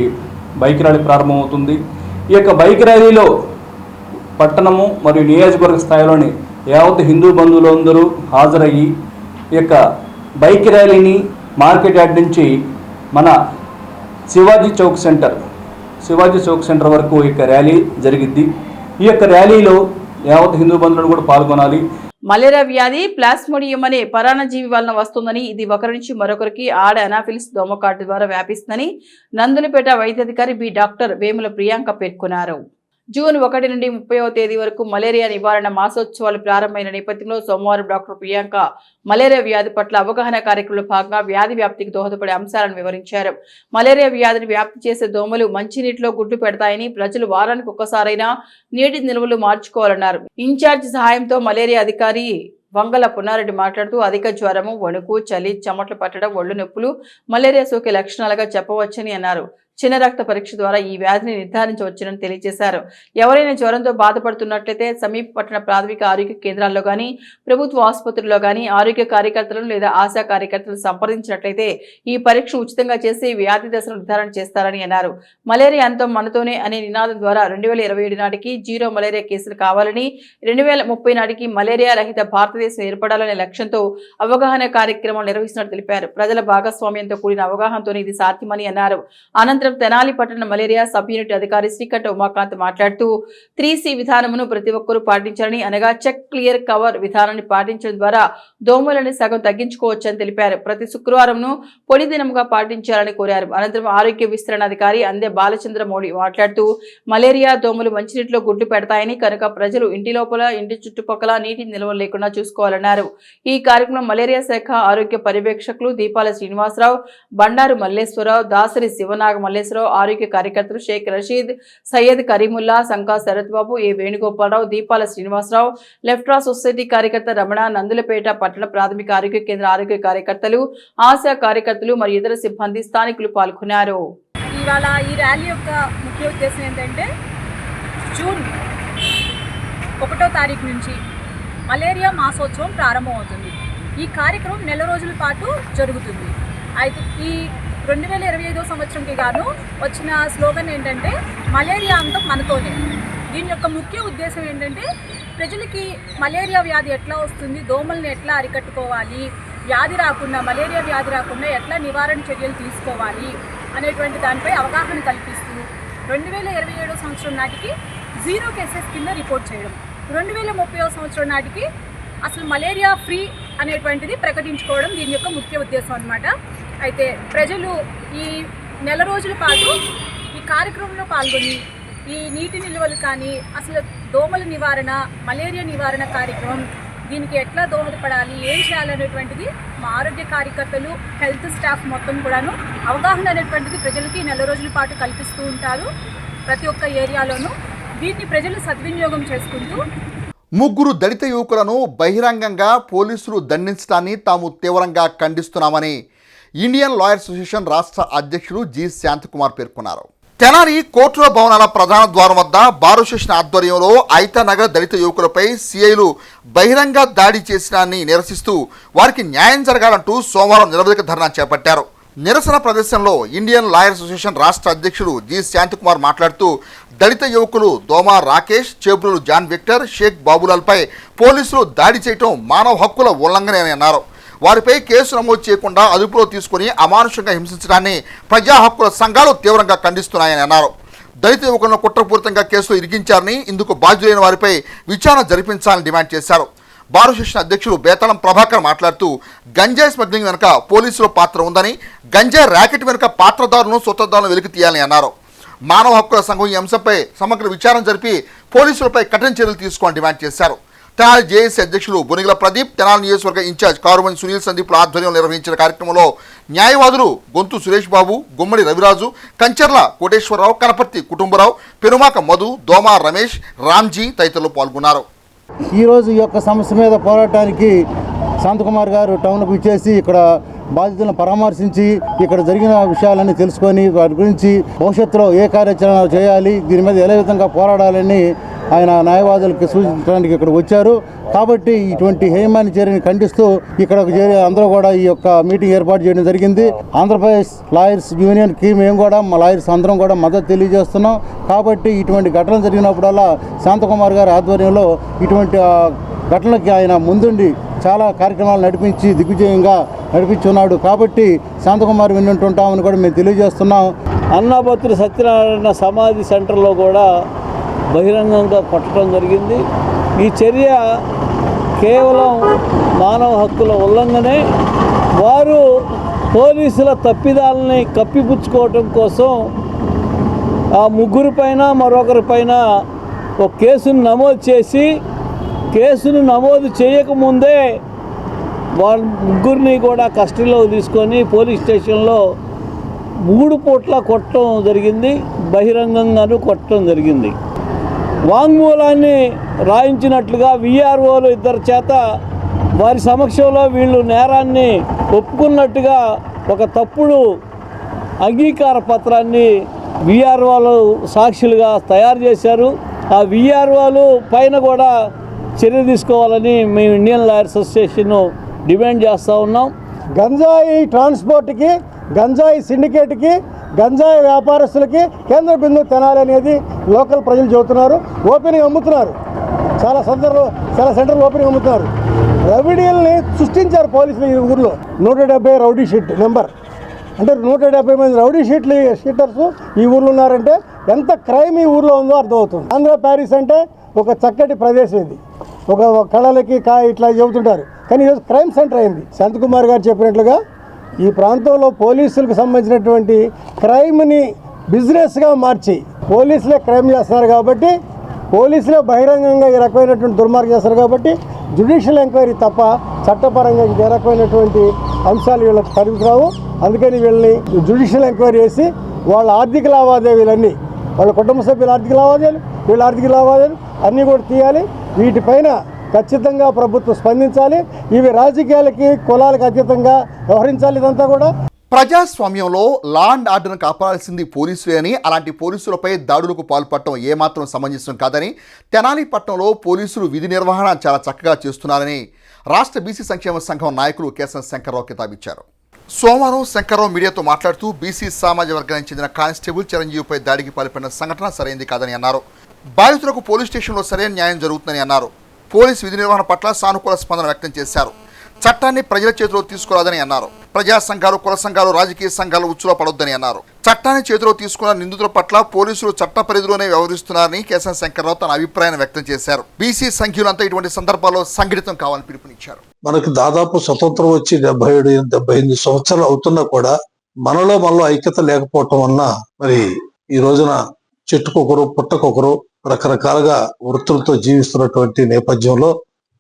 బైక్ ర్యాలీ ప్రారంభమవుతుంది. ఈ యొక్క బైక్ ర్యాలీలో పట్టణము మరియు నియోజకవర్గ స్థాయిలోని యావత్ హిందూ బంధువులందరూ హాజరయ్యి ఈ యొక్క బైక్ ర్యాలీని మార్కెట్ యార్డ్ నుంచి మన శివాజీ చౌక్ సెంటర్ వరకు ఈ యొక్క ర్యాలీ జరిగిద్ది. ఈ యొక్క ర్యాలీలో యావత్ హిందూ బంధువులు కూడా పాల్గొనాలి. మలేరియా వ్యాధి ప్లాస్మోడియం అనే పరాన్నజీవి వలన వస్తుందని, ఇది ఒకరి నుంచి మరొకరికి ఆడ అనాఫిలిస్ దోమకాటు ద్వారా వ్యాపిస్తుందని నందులపేట వైద్యాధికారి డాక్టర్ వేముల ప్రియాంక పేర్కొన్నారు. జూన్ 1 నుండి 30వ తేదీ వరకు మలేరియా నివారణ మాసోత్సవాలు ప్రారంభమైన నేపథ్యంలో సోమవారం డాక్టర్ ప్రియాంక మలేరియా వ్యాధి పట్ల అవగాహన కార్యక్రమంలో భాగంగా వ్యాధి వ్యాప్తికి దోహదపడే అంశాలను వివరించారు. మలేరియా వ్యాధిని వ్యాప్తి చేసే దోమలు మంచినీటిలో గుడ్డు పెడతాయని, ప్రజలు వారానికి ఒక్కసారైనా నీటి నిల్వలు మార్చుకోవాలన్నారు. ఇన్ఛార్జ్ సహాయంతో మలేరియా అధికారి వంగల పున్నారెడ్డి మాట్లాడుతూ అధిక జ్వరము, వణుకు, చలి, చెమటలు పట్టడం, ఒళ్ళు నొప్పులు మలేరియా సోకే లక్షణాలుగా చెప్పవచ్చని అన్నారు. చిన్న రక్త పరీక్ష ద్వారా ఈ వ్యాధిని నిర్ధారించవచ్చునని తెలియజేశారు. ఎవరైనా జ్వరంతో బాధపడుతున్నట్లయితే సమీప పట్టణ ప్రాథమిక ఆరోగ్య కేంద్రాల్లో కానీ, ప్రభుత్వ ఆసుపత్రుల్లో కానీ ఆరోగ్య కార్యకర్తలను లేదా ఆశా కార్యకర్తలను సంప్రదించినట్లయితే ఈ పరీక్ష ఉచితంగా చేసి వ్యాధి దశను నిర్ధారణ చేస్తారని అన్నారు. మలేరియా అంతం మనతోనే అనే నినాదం ద్వారా 2027 నాటికి 0 మలేరియా కేసులు కావాలని, 2030 నాటికి మలేరియా రహిత భారతదేశం ఏర్పడాలనే లక్ష్యంతో అవగాహన కార్యక్రమం నిర్వహిస్తున్నట్టు తెలిపారు. ప్రజల భాగస్వామ్యంతో కూడిన అవగాహనతోనే ఇది సాధ్యమని అన్నారు. అనంతరం అనంతరం తెనాలి పట్టణ మలేరియా సబ్ యూనిట్ అధికారి శ్రీకంఠ ఉమాకాంత్ మాట్లాడుతూ 3C విధానమును ప్రతి ఒక్కరూ పాటించాలని, అనగా చెక్ క్లియర్ కవర్ విధానాన్ని పాటించడం ద్వారా దోమలని సగం తగ్గించుకోవచ్చని తెలిపారు. ప్రతి శుక్రవారంను పొడి దినముగా పాటించాలని కోరారు. అనంతరం ఆరోగ్య విస్తరణ అధికారి అందే బాలచంద్ర మౌడి మాట్లాడుతూ మలేరియా దోమలు మంచినీటిలో గుడ్లు పెడతాయని, కనుక ప్రజలు ఇంటి లోపల ఇంటి చుట్టుపక్కల నీటి నిల్వ లేకుండా చూసుకోవాలన్నారు. ఈ కార్యక్రమం మలేరియా శాఖ ఆరోగ్య పర్యవేక్షకులు దీపాల శ్రీనివాసరావు, బండారు మల్లేశ్వరరావు, దాసరి శివనాగ మల్లేశ్వరరావు, ఆరోగ్య కార్యకర్తలు షేక్ రషీద్, సయ్యద్ కరీముల్లా, సంకా శరత్ బాబు, ఏ వేణుగోపాలరావు, దీపాల శ్రీనివాసరావు, లెఫ్ట్రా సొసైటీ కార్యకర్త రమణ, నందులపేట పట్టణ ప్రాథమిక ఆరోగ్య కేంద్ర ఆరోగ్య కార్యకర్తలు, ఆశా కార్యకర్తలు మరియు ఇతర సిబ్బంది స్థానికులు పాల్గొన్నారు. ఇవాళ ఈ ర్యాలీ యొక్క ముఖ్య ఉద్దేశం ఏంటంటే జూన్ 1వ తారీఖు నుంచి మలేరియా మాసోత్సవం ప్రారంభమవుతుంది. ఈ కార్యక్రమం నెల రోజుల పాటు జరుగుతుంది. అయితే ఈ 2025వ సంవత్సరంకి గాను వచ్చిన స్లోగన్ ఏంటంటే మలేరియా అంతం మనతోనే. దీని యొక్క ముఖ్య ఉద్దేశం ఏంటంటే ప్రజలకి మలేరియా వ్యాధి ఎట్లా వస్తుంది, దోమల్ని ఎట్లా అరికట్టుకోవాలి, వ్యాధి రాకుండా మలేరియా వ్యాధి రాకుండా ఎట్లా నివారణ చర్యలు తీసుకోవాలి అనేటువంటి దానిపై అవగాహన కల్పిస్తూ 2027వ సంవత్సరం నాటికి 0 కేసెస్ కింద రిపోర్ట్ చేయడం, 2030వ సంవత్సరం నాటికి అసలు మలేరియా ఫ్రీ అనేటువంటిది ప్రకటించుకోవడం దీని యొక్క ముఖ్య ఉద్దేశం అన్నమాట. అయితే ప్రజలు ఈ నెల రోజుల పాటు ఈ కార్యక్రమంలో పాల్గొని ఈ నీటి నిల్వలు కానీ అసలు దోమల నివారణ, మలేరియా నివారణ కార్యక్రమం దీనికి ఎట్లా దోహదపడాలి, ఏం చేయాలనేటువంటిది మా ఆరోగ్య కార్యకర్తలు, హెల్త్ స్టాఫ్ మొత్తం కూడాను అవగాహన అనేటువంటిది ప్రజలకి నెల రోజుల పాటు కల్పిస్తూ ఉంటారు ప్రతి ఒక్క ఏరియాలోనూ. దీన్ని ప్రజలు సద్వినియోగం చేసుకుంటూ ముగ్గురు దళిత యువకులను బహిరంగంగా పోలీసులు దండించడాన్ని తాము తీవ్రంగా ఖండిస్తున్నామని ఇండియన్ లాయర్స్ అసోసియేషన్ రాష్ట్ర అధ్యక్షుడు జి శాంతకుమార్ పేర్కొన్నారు. తెనాలి కోర్టుల భవనాల ప్రధాన ద్వారం వద్ద బార్ అసోసియేషన్ ఆధ్వర్యంలో ఐతానగర్ దళిత యువకులపై సిఐలు బహిరంగ దాడి చేసినాన్ని నిరసిస్తూ వారికి న్యాయం జరగాలంటూ సోమవారం నిరవధిక ధర్నా చేపట్టారు. నిరసన ప్రదర్శనలో ఇండియన్ లాయర్స్ అసోసియేషన్ రాష్ట్ర అధ్యక్షుడు జి శాంతకుమార్ మాట్లాడుతూ దళిత యువకులు దోమా రాకేష్, చేబ్రులు జాన్ విక్టర్, షేక్ బాబులాల్పై పోలీసులు దాడి చేయటం మానవ హక్కుల ఉల్లంఘన అని అన్నారు. వారిపై కేసు నమోదు చేయకుండా అదుపులో తీసుకుని అమానుషంగా హింసించడాన్ని ప్రజా హక్కుల సంఘాలు తీవ్రంగా ఖండిస్తున్నాయని అన్నారు. దళిత యువకులను కుట్రపూరితంగా కేసులో ఇరికించారని, ఇందుకు బాధ్యులైన వారిపై విచారణ జరిపించాలని డిమాండ్ చేశారు. బార్ అసోసియేషన్ అధ్యక్షుడు బేతాళం ప్రభాకర్ మాట్లాడుతూ గంజాయి స్మగ్లింగ్ వెనుక పోలీసుల పాత్ర ఉందని, గంజాయి ర్యాకెట్ వెనుక పాత్రదారులను సూత్రధారులను వెలికి తీయాలని అన్నారు. మానవ హక్కుల సంఘం ఈ అంశంపై సమగ్ర విచారణ జరిపి పోలీసులపై కఠిన చర్యలు తీసుకోవాలని డిమాండ్ చేశారు. తెనాలి జేఏసీ అధ్యక్షులు బొనిగల ప్రదీప్, తెనాలి నియోజకవర్గ ఇన్ఛార్జ్ కారుమణి సునీల్ సందీప్ల ఆధ్వర్యంలో నిర్వహించిన కార్యక్రమంలో న్యాయవాదులు గొంతు సురేష్ బాబు, గుమ్మడి రవిరాజు, కంచర్ల కోటేశ్వరరావు, కనపర్తి కుటుంబరావు, పెనుమాక మధు, దోమా రమేష్, రామ్జీ తదితరులు పాల్గొన్నారు. ఈరోజు ఈ యొక్క సమస్య మీద పోరాటానికి శాంతకుమార్ గారు టౌన్కు ఇచ్చేసి ఇక్కడ బాధితులను పరామర్శించి ఇక్కడ జరిగిన విషయాలన్నీ తెలుసుకొని వాటి గురించి భవిష్యత్తులో ఏ కార్యాచరణ చేయాలి, దీని మీద ఏ విధంగా పోరాడాలని ఆయన న్యాయవాదులకు సూచించడానికి ఇక్కడ వచ్చారు. కాబట్టి ఇటువంటి హేయమైన చర్యని ఖండిస్తూ ఇక్కడ అందరూ కూడా ఈ యొక్క మీటింగ్ ఏర్పాటు చేయడం జరిగింది. ఆంధ్రప్రదేశ్ లాయర్స్ యూనియన్కి మేము కూడా మా లాయర్స్ అందరం కూడా మద్దతు తెలియజేస్తున్నాం. కాబట్టి ఇటువంటి ఘటనలు జరిగినప్పుడల్లా శాంతకుమార్ గారి ఆధ్వర్యంలో ఇటువంటి ఘటనలకి ఆయన ముందుండి చాలా కార్యక్రమాలు నడిపించి దిగ్విజయంగా నడిపించున్నాడు. కాబట్టి శాంతకుమార్ వింటుంటామని కూడా మేము తెలియజేస్తున్నాం. అన్నాపత్రి సత్యనారాయణ సమాధి సెంటర్లో కూడా బహిరంగంగా కొట్టడం జరిగింది. ఈ చర్య కేవలం మానవ హక్కుల ఉల్లంఘనే. వారు పోలీసుల తప్పిదాలని కప్పిపుచ్చుకోవటం కోసం ఆ ముగ్గురిపైన మరొకరిపైన ఒక కేసును నమోదు చేసి, కేసును నమోదు చేయకముందే వాళ్ళ ముగ్గురిని కూడా కస్టడీలో తీసుకొని పోలీస్ స్టేషన్లో 3 పూట్ల కొట్టడం జరిగింది, బహిరంగంగాను కొట్టడం జరిగింది. వాంగ్మూలాన్ని రాయించినట్లుగా విఆర్ఓలు ఇద్దరి చేత వారి సమక్షంలో వీళ్ళు నేరాన్ని ఒప్పుకున్నట్టుగా ఒక తప్పుడు అంగీకార పత్రాన్ని విఆర్ఓలు సాక్షులుగా తయారు చేశారు. ఆ విఆర్ఓలు పైన కూడా చర్య తీసుకోవాలని మేము ఇండియన్ లాయర్స్ అసోసియేషన్ డిమాండ్ చేస్తూ ఉన్నాం. గంజాయి ట్రాన్స్పోర్ట్కి, గంజాయి సిండికేట్కి, గంజాయి వ్యాపారస్తులకి కేంద్ర బిందువు తెనాలి అనేది లోకల్ ప్రజలు చెబుతున్నారు. ఓపెనింగ్ అమ్ముతున్నారు, చాలా సెంటర్లు ఓపెనింగ్ అమ్ముతున్నారు. రౌడీల్ని సృష్టించారు పోలీసులు ఈ ఊర్లో. 170 రౌడీ షీట్ నెంబర్ అంటే 170 మంది రౌడీ షీటర్స్ ఈ ఊర్లో ఉన్నారంటే ఎంత క్రైమ్ ఈ ఊర్లో ఉందో అర్థమవుతుంది. ఆంధ్ర ప్యారిస్ అంటే ఒక చక్కటి ప్రదేశం, ఇది ఒక కళలకి ఇట్లా చెబుతుంటారు, కానీ ఈరోజు క్రైమ్ సెంటర్ అయింది. శాంతకుమార్ గారు చెప్పినట్లుగా ఈ ప్రాంతంలో పోలీసులకు సంబంధించినటువంటి క్రైమ్ని బిజినెస్గా మార్చి పోలీసులే క్రైమ్ చేస్తున్నారు కాబట్టి, పోలీసులే బహిరంగంగా ఈ రకమైనటువంటి దుర్మార్గం చేస్తారు కాబట్టి జ్యుడిషియల్ ఎంక్వైరీ తప్ప చట్టపరంగా ఏ రకమైనటువంటి అంశాలు వీళ్ళకి పరిమిరావు. అందుకని వీళ్ళని జ్యుడిషియల్ ఎంక్వైరీ చేసి వాళ్ళ ఆర్థిక లావాదేవీలన్నీ, వాళ్ళ కుటుంబ సభ్యుల ఆర్థిక లావాదేవీలు, వీళ్ళ ఆర్థిక లావాదేవీలు అన్నీ కూడా తీయాలి. వీటిపైన ఖచ్చితంగా ప్రభుత్వం స్పందించాలి. ఇవి రాజకీయాలకి కులాలకు అతీతంగా వ్యవహరించాలి. ఇదంతా కూడా ప్రజాస్వామ్యంలో లా అండ్ ఆర్డర్ను కాపాడాల్సింది పోలీసులే అని, అలాంటి పోలీసులపై దాడులకు పాల్పడటం ఏమాత్రం సమంజసం కాదని, తెనాలి పట్టణంలో పోలీసులు విధి నిర్వహణ చాలా చక్కగా చేస్తున్నారని రాష్ట్ర బీసీ సంక్షేమ సంఘం నాయకులు కేశవ శంకర్రావు కితాబిచ్చారు. సోమవారం శంకర్రావు మీడియాతో మాట్లాడుతూ బీసీ సామాజిక వర్గానికి చెందిన కానిస్టేబుల్ చిరంజీవిపై దాడికి పాల్పడిన సంఘటన సరైనది కాదని అన్నారు. బాధితులకు పోలీస్ స్టేషన్లో సరైన న్యాయం జరుగుతుందని అన్నారు. పోలీసు విధి నిర్వహణ పట్ల సానుకూల స్పందన వ్యక్తం చేశారు. చట్టాన్ని ప్రజల చేతిలో తీసుకురాదని అన్నారు. ప్రజా సంఘాలు, కుల సంఘాలు, రాజకీయ సంఘాలు ఉచ్చులో పడొద్దని అన్నారు. చట్టాన్ని చేతిలో తీసుకున్న నిందితుల పట్ల పోలీసులు చట్ట పరిధిలోనే వ్యవహరిస్తున్నారని కేశవ శంకర్రావు తన అభిప్రాయాన్ని వ్యక్తం చేశారు. బీసీ సంఖ్యులంతా ఇటువంటి సందర్భాల్లో సంఘటితం కావాలని పిలుపునిచ్చారు. మనకి దాదాపు స్వతంత్రం వచ్చి 77-78 సంవత్సరాలు అవుతున్నా కూడా మనలో ఐక్యత లేకపోవటం వలన మరి ఈ రోజున చెట్టుకొకరు పుట్టకొకరు రకరకాలుగా వృత్తులతో జీవిస్తున్నటువంటి నేపథ్యంలో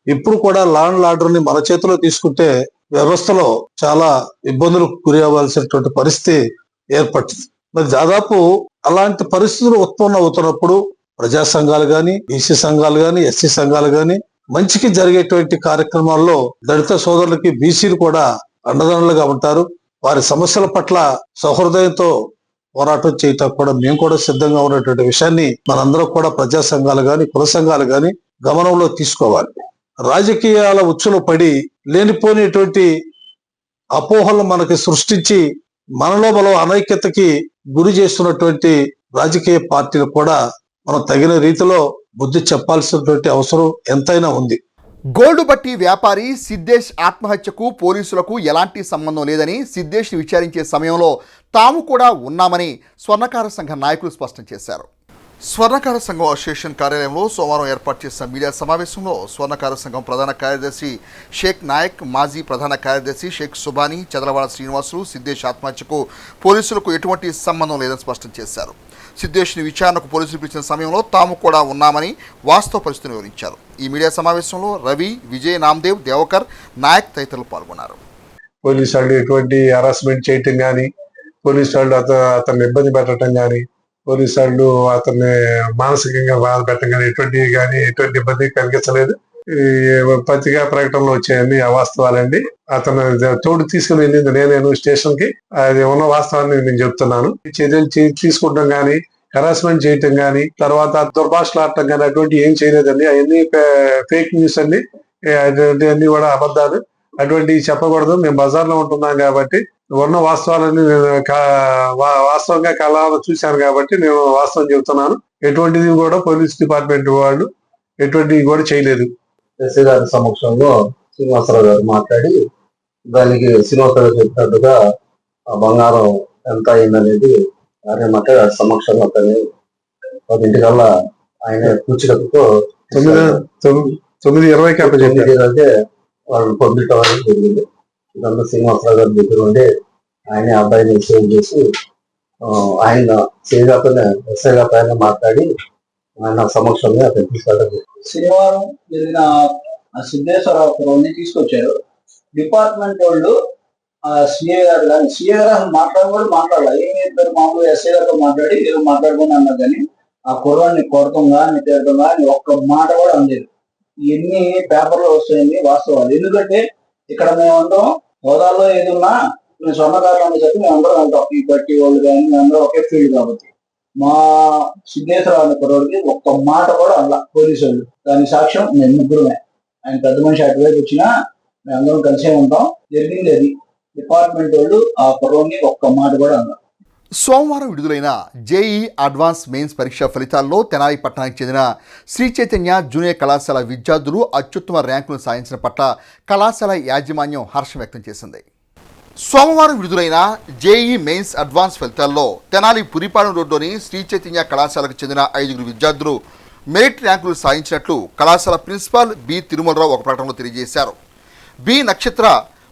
ఇప్పుడు కూడా లా అండ్ ఆర్డర్ ని మన చేతిలో తీసుకుంటే వ్యవస్థలో చాలా ఇబ్బందులకు గురి అవ్వాల్సినటువంటి పరిస్థితి ఏర్పడుతుంది. మరి దాదాపు అలాంటి పరిస్థితులు ఉత్పన్నం అవుతున్నప్పుడు ప్రజా సంఘాలు గాని, బీసీ సంఘాలు గాని, ఎస్సీ సంఘాలు గాని మంచికి జరిగేటువంటి కార్యక్రమాల్లో దళిత సోదరులకి బీసీలు కూడా అండదండలుగా ఉంటారు. వారి సమస్యల పట్ల సహృదయంతో పోరాటం చేయటం కూడా మేము కూడా సిద్ధంగా ఉన్నటువంటి విషయాన్ని మనందరం కూడా ప్రజా సంఘాలు గాని, కుల సంఘాలు గాని గమనంలో తీసుకోవాలి. రాజకీయాల ఉచ్చులో పడి లేనిపోయినటువంటి అపోహలు మనకి సృష్టించి మనలో అనైక్యతకి గురి చేస్తున్నటువంటి రాజకీయ పార్టీలు కూడా మనం తగిన రీతిలో బుద్ధి చెప్పాల్సినటువంటి అవసరం ఎంతైనా ఉంది. గోల్డ్ బట్టి వ్యాపారి సిద్ధేష్ ఆత్మహత్యకు పోలీసులకు ఎలాంటి సంబంధం లేదని, సిద్ధేష్ని విచారించే సమయంలో తాము కూడా ఉన్నామని స్వర్ణకార సంఘ నాయకులు స్పష్టం చేశారు. స్వర్ణకార సంఘం అసోసియేషన్ కార్యాలయంలో సోమవారం ఏర్పాటు చేసిన మీడియా సమావేశంలో స్వర్ణకార సంఘం ప్రధాన కార్యదర్శి షేక్ నాయక్, మాజీ ప్రధాన కార్యదర్శి షేక్ సుబానీ, చదలవాడ శ్రీనివాసులు సిద్ధేష్ ఆత్మహత్యకు పోలీసులకు ఎటువంటి సంబంధం లేదని స్పష్టం చేశారు. సిద్ధేష్ని విచారణకు పోలీసులు పిలిచిన సమయంలో తాము కూడా ఉన్నామని వాస్తవ పరిస్థితిని వివరించారు. ఈ మీడియా సమావేశంలో రవి, విజయ్, నామదేవ్, దేవకర్, నాయక్ తదితరులు పాల్గొన్నారు. పోలీసు వాళ్ళు ఎటువంటి హరాస్మెంట్ చేయటం కానీ, పోలీసు వాళ్ళు అతన్ని ఇబ్బంది పెట్టడం కానీ, పోలీసు వాళ్ళు అతన్ని మానసికంగా బాధ పెట్టడం కానీ ఎటువంటి ఇబ్బంది కలిగించలేదు. పత్రికా ప్రకటనలో వచ్చాయండి అవాస్తవాలండి. అతను తోడు తీసుకుని వెళ్ళింది నేను స్టేషన్ కి, అది ఉన్న వాస్తవాన్ని నేను చెప్తున్నాను. చర్యలు తీసుకుంటాం కానీ, హరాస్మెంట్ చేయటం కానీ, తర్వాత దుర్భాషలు ఆడటం కానీ అటువంటి ఏం చేయలేదండి. అవన్నీ ఫేక్ న్యూస్ అండి, అన్ని కూడా అబద్ధాలు. అటువంటివి చెప్పకూడదు. మేము బజార్లో ఉంటున్నాం కాబట్టి ఉన్న వాస్తవాలని వాస్తవంగా కళలో చూశాను కాబట్టి నేను వాస్తవం చెబుతున్నాను. ఎటువంటిది కూడా పోలీస్ డిపార్ట్మెంట్ వాళ్ళు ఎటువంటివి కూడా చేయలేదు. ఎస్ఐ గారి సమక్షంలో శ్రీనివాసరావు గారు మాట్లాడి దానికి శ్రీనివాసరావు చెప్పినట్టుగా ఆ బంగారం ఎంత అయిందనేది మాట సమక్షంలో అతన్ని 10 ఆయన కూర్చున్నప్పుడు 9:20కి అంటే వాళ్ళు పంపించడం అనేది జరిగింది. ఇదంతా శ్రీనివాసరావు గారి దగ్గర ఉండి ఆయన అబ్బాయిని సేవ్ చేసి ఆయన చేయగానే ఎస్ఐ గారి పైన మాట్లాడి ఆయన సమక్షంలో అతను తీసుకెళ్ళడం. శనివారం జరిగిన సిద్ధేశ్వరరావు తీసుకొచ్చారు. డిపార్ట్మెంట్ వాళ్ళు సిఏ గారు కానీ, సిఏ గారు మాట్లాడాలి. ఏం చెప్పారు, మామూలుగా ఎస్ఐ గారితో మాట్లాడి ఏదో మాట్లాడుకుని అన్నారు కానీ ఆ కుర్రాన్ని కొడతాం కానీ తిరగడం కానీ ఒక్క మాట కూడా అందలేదు. ఇవన్నీ పేపర్లో వస్తాయండి వాస్తవాలు. ఎందుకంటే ఇక్కడ మేమందరం హోదాల్లో ఏదున్నా మేము స్వర్ణకారులు అని చెప్పి మేము అందరం అంటాం. ఈ బట్టి వాళ్ళు కానీ మేమందరం ఒకే ఫీల్డ్ కాబట్టి మా సిద్ధేశ్వరరావు అనే కుర్రాడికి ఒక్క మాట కూడా అలా పోలీసు వాళ్ళు. దాని సాక్ష్యం మేము ముగ్గురమే. ఆయన పెద్ద మనిషి అటువైపు వచ్చినా మేమందరం కలిసే ఉంటాం. జరిగింది అది. డిపార్ట్మెంట్ వాళ్ళు ఆ కుర్రాడిని ఒక్క మాట కూడా అన్నారు. సోమవారం విడుదలైన జేఈ అడ్వాన్స్ మెయిన్స్ పరీక్ష ఫలితాల్లో తెనాలి పట్టణానికి చెందిన శ్రీ చైతన్య జూనియర్ కళాశాల విద్యార్థులు అత్యుత్తమ ర్యాంకులను సాధించిన పట్ల కళాశాల యాజమాన్యం హర్షం వ్యక్తం చేసింది. సోమవారం విడుదలైన జేఈ మెయిన్స్ అడ్వాన్స్ ఫలితాల్లో తెనాలి పురిపాలెం రోడ్లోని శ్రీ చైతన్య కళాశాలకు చెందిన 5 విద్యార్థులు మెరిట్ ర్యాంకులు సాధించినట్లు కళాశాల ప్రిన్సిపాల్ బి తిరుమలరావు ఒక ప్రకటనలో తెలియజేశారు. బి నక్షత్ర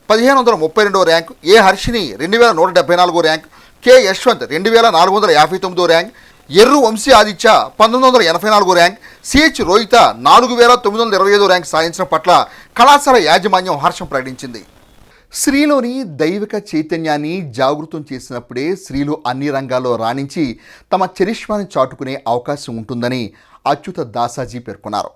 1532వ ర్యాంక్, ఏ హర్షిని 2174వ ర్యాంక్, కె యశ్వంత్ 2459వ ర్యాంక్, ఎర్రు వంశీ ఆదిత్య 1984వ ర్యాంక్, సిహెచ్ రోహిత 4925వ ర్యాంక్ సాధించడం పట్ల కళాశాల యాజమాన్యం హర్షం ప్రకటించింది. స్త్రీలోని దైవిక చైతన్యాన్ని జాగృతం చేసినప్పుడే స్త్రీలు అన్ని రంగాల్లో రాణించి తమ చరిష్మాని చాటుకునే అవకాశం ఉంటుందని అచ్యుత దాసాజీ పేర్కొన్నారు.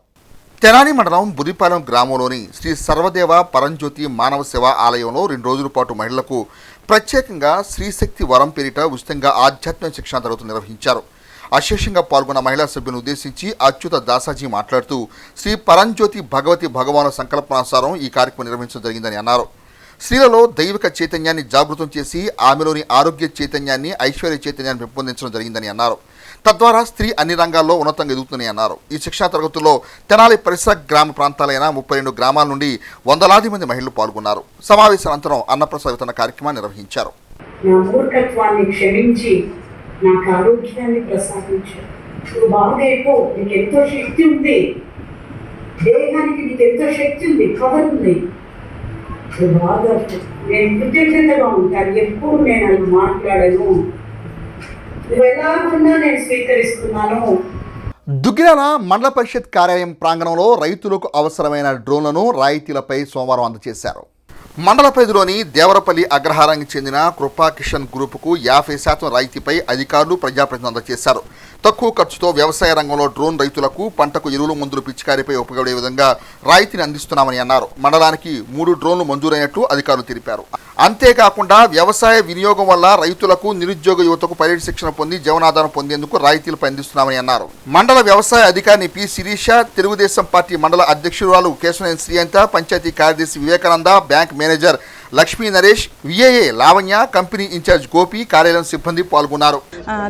తెనాలి మండలం బురిపాలెం గ్రామంలోని శ్రీ సర్వదేవ పరంజ్యోతి మానవ సేవా ఆలయంలో 2 రోజుల పాటు మహిళలకు ప్రత్యేకంగా శ్రీశక్తి వరం పేరిట ఉచితంగా ఆధ్యాత్మిక శిక్షణ తరగతులు నిర్వహించారు. అశేషంగా పాల్గొన్న మహిళా సభ్యులను ఉద్దేశించి అచ్యుత దాసాజీ మాట్లాడుతూ శ్రీ పరంజ్యోతి భగవతి భగవాను సంకల్పనానుసారం ఈ కార్యక్రమం నిర్వహించడం జరిగిందని అన్నారు. స్త్రీలలో దైవిక చైతన్యాన్ని జాగృతం చేసి ఆమెలోని ఆరోగ్య చైతన్యాన్ని, ఐశ్వర్య చైతన్యాన్ని పెంపొందించడం జరిగిందని అన్నారు. తద్వారా స్త్రీ అన్ని రంగాల్లో ఉన్నతంగా ఎదుగుతుందని అన్నారు. ఈ శిక్షణా తరగతుల్లో తెనాలి పరిసర గ్రామ ప్రాంతాలైన 32 గ్రామాల నుండి వందలాది మంది మహిళలు పాల్గొన్నారు. సమావేశానంతరం అన్నప్రసాద వితరణ కార్యక్రమాన్ని నిర్వహించారు. నా మూర్ఖత్వాన్ని క్షమించి నాకు ఆరోగ్యాన్ని ప్రసాదించారు. నువ్వు బాగైపో, నీకు ఎంతో శక్తి ఉంది, దేహానికి నీకు ఎంతో శక్తి ఉంది, పవర్ ఉంది, నువ్వు బాగా, నేను కృతజ్ఞతగా ఉంటాను. ఎప్పుడు నేను అలా మాట్లాడను, నువ్వు ఎలాగున్నా నేను స్వీకరిస్తున్నాను. దుగ్గిరాల మండల పరిషత్ కార్యాలయం ప్రాంగణంలో రైతులకు అవసరమైన డ్రోన్లను రాయితీలపై సోమవారం అందజేశారు. మండల పరిధిలోని దేవరపల్లి అగ్రహారానికి చెందిన కృపా కిషన్ గ్రూపుకు 50% రాయితీపై అధికారులు ప్రజాప్రతినిధులు అందజేశారు. తక్కువ ఖర్చుతో వ్యవసాయ రంగంలో డ్రోన్ రైతులకు పంటకు ఎరువులు మందులు పిచికారీపై ఉపయోగపడే విధంగా రాయితీని అందిస్తున్నామని అన్నారు. మండలానికి 3 డ్రోన్లు మంజూరైనట్లు అధికారులు తెలిపారు. అంతేకాకుండా వ్యవసాయ వినియోగం వల్ల రైతులకు, నిరుద్యోగ యువతకు పైలట్ శిక్షణ పొంది జీవనాధారం పొందేందుకు రాయితీలపై అందిస్తున్నామని అన్నారు. మండల వ్యవసాయ అధికారిని పి శిరీష, తెలుగుదేశం పార్టీ మండల అధ్యక్షురాలు కేశవనేని శ్రీయంత, పంచాయతీ కార్యదర్శి Vivekananda, bank manager Lakshmi Naresh, VAA Lavanya, company incharge Gopi, కార్యాలయం సిబ్బంది పాల్గొన్నారు.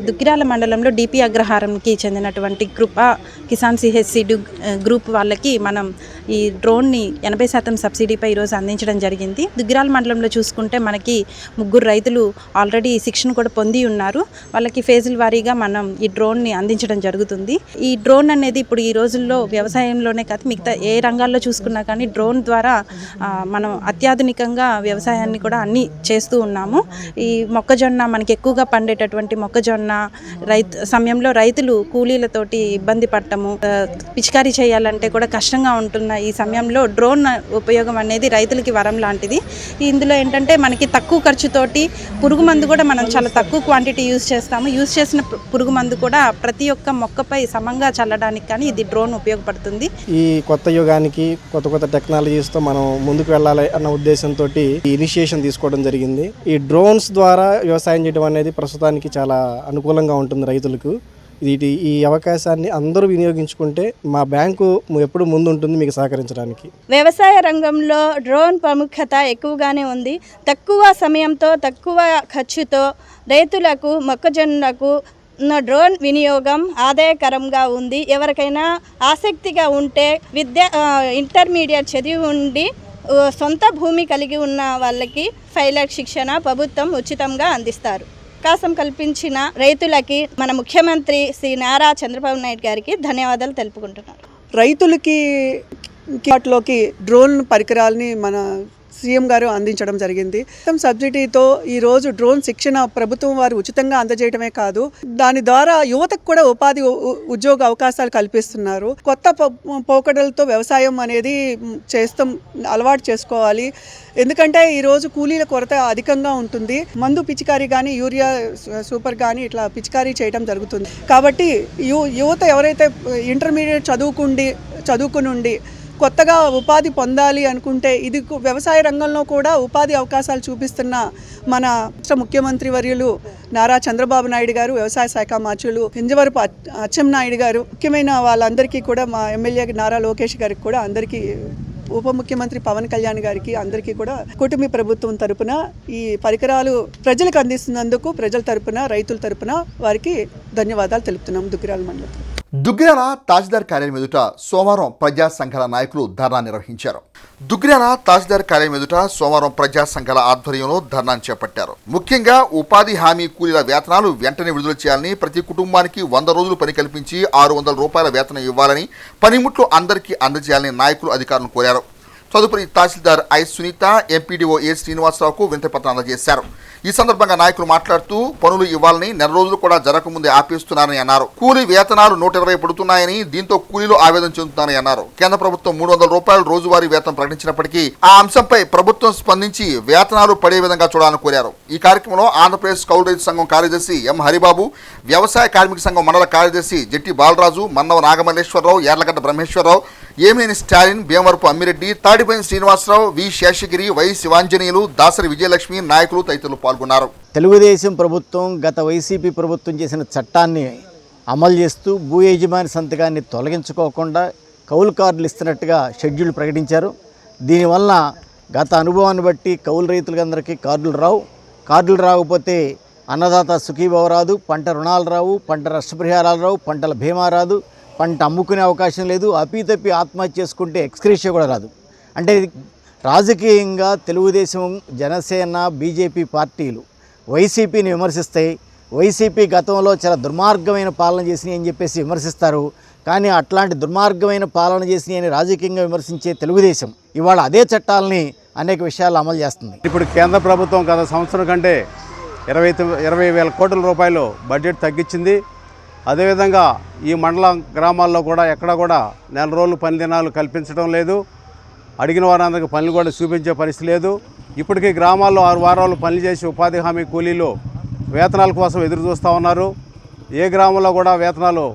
దుగ్గిరాల మండలంలో డిపి అగ్రహారంకి చెందినటువంటి కృపా కిసాన్ సిహెచ్సి గ్రూప్ వాళ్ళకి మనం ఈ డ్రోన్ని 80% సబ్సిడీపై ఈరోజు అందించడం జరిగింది. దుగ్గిరాల మండలంలో చూసుకుంటే మనకి 3 రైతులు ఆల్రెడీ శిక్షణ కూడా పొంది ఉన్నారు. వాళ్ళకి ఫేజుల వారీగా మనం ఈ డ్రోన్ని అందించడం జరుగుతుంది. ఈ డ్రోన్ అనేది ఇప్పుడు ఈ రోజుల్లో వ్యవసాయంలోనే కాదు, మిగతా ఏ రంగాల్లో చూసుకున్నా కానీ డ్రోన్ ద్వారా మనం అత్యాధునికంగా వ్యవసాయాన్ని కూడా అన్నీ చేస్తూ ఉన్నాము. ఈ మొక్కజొన్న మనకి ఎక్కువగా పండేటటువంటి మొక్కజొన్న సమయంలో రైతులు కూలీలతోటి ఇబ్బంది పడటము, పిచికారీ చేయాలంటే కూడా కష్టంగా ఉంటున్న ఈ సమయంలో డ్రోన్ ఉపయోగం అనేది రైతులకి వరం లాంటిది. ఇందులో ఏంటంటే మనకి తక్కువ ఖర్చుతోటి పురుగు మందు కూడా మనం చాలా తక్కువ క్వాంటిటీ యూజ్ చేస్తాము. యూజ్ చేసిన పురుగు మందు కూడా ప్రతి ఒక్క మొక్కపై సమంగా చల్లడానికి కానీ ఇది డ్రోన్ ఉపయోగపడుతుంది. ఈ కొత్త యుగానికి కొత్త టెక్నాలజీస్తో మనం ముందుకు వెళ్ళాలి అన్న ఉద్దేశంతో ఈ ఇనిషియేషన్ తీసుకోవడం జరిగింది. ఈ డ్రోన్స్ ద్వారా వ్యవసాయం చేయడం అనేది ప్రస్తుతానికి చాలా అనుకూలంగా ఉంటుంది రైతులకు. ఈ అవకాశాన్ని అందరూ వినియోగించుకుంటే మా బ్యాంకు ఎప్పుడు ముందు ఉంటుంది మీకు సహకరించడానికి. వ్యవసాయ రంగంలో డ్రోన్ ప్రాముఖ్యత ఎక్కువగానే ఉంది. తక్కువ సమయంతో, తక్కువ ఖర్చుతో రైతులకు మొక్కజొన్నకు డ్రోన్ వినియోగం ఆదాయకరంగా ఉంది. ఎవరికైనా ఆసక్తిగా ఉంటే ఇంటర్మీడియట్ చదివి ఉండి సొంత భూమి కలిగి ఉన్న వాళ్ళకి పైలట్ శిక్షణ ప్రభుత్వం ఉచితంగా అందిస్తారు. అవకాశం కల్పించిన రైతులకి మన ముఖ్యమంత్రి శ్రీ నారా చంద్రబాబు నాయుడు గారికి ధన్యవాదాలు తెలుపుకుంటున్నారు. రైతులకి వాటిలోకి డ్రోన్ పరికరాలని మన సీఎం గారు అందించడం జరిగింది. సబ్సిడీతో ఈరోజు డ్రోన్ శిక్షణ ప్రభుత్వం వారు ఉచితంగా అందజేయడమే కాదు, దాని ద్వారా యువతకు కూడా ఉపాధి ఉద్యోగ అవకాశాలు కల్పిస్తున్నారు. కొత్త పోకడలతో వ్యవసాయం అనేది అలవాటు చేసుకోవాలి. ఎందుకంటే ఈరోజు కూలీల కొరత అధికంగా ఉంటుంది. మందు పిచికారీ కానీ, యూరియా సూపర్ కానీ ఇట్లా పిచికారీ చేయడం జరుగుతుంది. కాబట్టి యువత ఎవరైతే ఇంటర్మీడియట్ చదువుకుని కొత్తగా ఉపాధి పొందాలి అనుకుంటే ఇది వ్యవసాయ రంగంలో కూడా ఉపాధి అవకాశాలు చూపిస్తున్న మన ముఖ్యమంత్రి వర్యులు నారా చంద్రబాబు నాయుడు గారు, వ్యవసాయ శాఖ మంత్రులు హింజవరపు అచ్చెన్నాయుడు గారు, ముఖ్యమైన వాళ్ళందరికీ కూడా మా ఎమ్మెల్యే నారా లోకేష్ గారికి కూడా, అందరికీ ఉప ముఖ్యమంత్రి పవన్ కళ్యాణ్ గారికి అందరికీ కూడా కూటమి ప్రభుత్వం తరపున ఈ పరికరాలు ప్రజలకు అందిస్తున్నందుకు ప్రజల తరపున, రైతుల తరపున వారికి ధన్యవాదాలు తెలుపుతున్నాం దుగ్గిరాల మండలం. దుగ్గ్యాల తహసీల్దార్ కార్యాలయం ఎదుట సోమవారం ప్రజా సంఘాల నాయకులు ధర్నా నిర్వహించారు. దుగ్గ్యాల తహసీల్దార్ కార్యాలయం ఎదుట సోమవారం ప్రజా సంఘాల ఆధ్వర్యంలో ధర్నాను చేపట్టారు. ముఖ్యంగా ఉపాధి హామీ కూలీల వేతనాలు వెంటనే విడుదల చేయాలని, ప్రతి కుటుంబానికి 100 రోజులు పని కల్పించి 600 రూపాయల వేతనం ఇవ్వాలని, పనిముట్లు అందరికీ అందజేయాలని నాయకులు అధికారులను కోరారు. తదుపరి తహసీల్దార్ ఐ సునీత, ఎంపీడీఓ ఏ శ్రీనివాసరావుకు వినతిపత్రం అందజేశారు. ఈ సందర్భంగా నాయకులు మాట్లాడుతూ పనులు ఇవ్వాలని, నెల రోజులు కూడా జరగకముందే ఆపేస్తున్నారని అన్నారు. కూలీ వేతనాలు 120 పడుతున్నాయని, దీంతో కూలీలు ఆవేదన చెందుతున్నారని అన్నారు. కేంద్ర ప్రభుత్వం 300 రూపాయలు రోజువారీ వేతనం ప్రకటించినప్పటికీ ఆ అంశంపై ప్రభుత్వం స్పందించి వేతనాలు పడే విధంగా చూడాలని కోరారు. ఈ కార్యక్రమంలో ఆంధ్రప్రదేశ్ కౌలు రైతు సంఘం కార్యదర్శి ఎం హరిబాబు, వ్యవసాయ కార్మిక సంఘం మండల కార్యదర్శి జట్టి బాలరాజు, మన్నవ నాగమల్లేశ్వరరావు, యార్లగడ్డ బ్రహ్మేశ్వరరావు, ఏమినేని స్టాలిన్, భీమవరపు అమ్మిరెడ్డి, తాడిపైన శ్రీనివాసరావు, వి శేషగిరి, వై శివాంజనేయులు, దాసరి విజయలక్ష్మి, నాయకులు తదితరులు పాల్గొన్నారు. తెలుగుదేశం ప్రభుత్వం గత వైసీపీ ప్రభుత్వం చేసిన చట్టాన్ని అమలు చేస్తూ భూ యజమాని సంతకాన్ని తొలగించుకోకుండా కౌలు కార్డులు ఇస్తున్నట్టుగా షెడ్యూల్ ప్రకటించారు. దీనివల్ల గత అనుభవాన్ని బట్టి కౌలు రైతులందరికీ కార్డులు రాకపోతే అన్నదాత సుఖీభవ రాదు, పంట రుణాలు రావు, పంట నష్టపరిహారాలు రావు, పంటల బీమా రాదు, పంట అమ్ముకునే అవకాశం లేదు, అపీతప్పి ఆత్మహత్య చేసుకుంటే ఎక్స్గ్రేషియా కూడా రాదు. అంటే రాజకీయంగా తెలుగుదేశం, జనసేన, బీజేపీ పార్టీలు వైసీపీని విమర్శిస్తాయి. వైసీపీ గతంలో చాలా దుర్మార్గమైన పాలన చేసినాయి అని చెప్పేసి విమర్శిస్తారు. కానీ అట్లాంటి దుర్మార్గమైన పాలన చేసినాయి అని రాజకీయంగా విమర్శించే తెలుగుదేశం ఇవాళ అదే చట్టాలని అనేక విషయాలు అమలు చేస్తుంది. ఇప్పుడు కేంద్ర ప్రభుత్వం గత సంవత్సరం కంటే 20,000 కోట్ల రూపాయలు బడ్జెట్ తగ్గించింది. అదేవిధంగా ఈ మండలం గ్రామాల్లో కూడా ఎక్కడ కూడా నెల రోజులు పని దినాలు కల్పించడం లేదు. అడిగిన వారందరికీ పనులు కూడా చూపించే పరిస్థితి లేదు. ఇప్పటికీ గ్రామాల్లో 6 వారాలు పనులు చేసి ఉపాధి హామీ కూలీలు వేతనాల కోసం ఎదురు చూస్తూ ఉన్నారు. ఏ గ్రామంలో కూడా వేతనాలు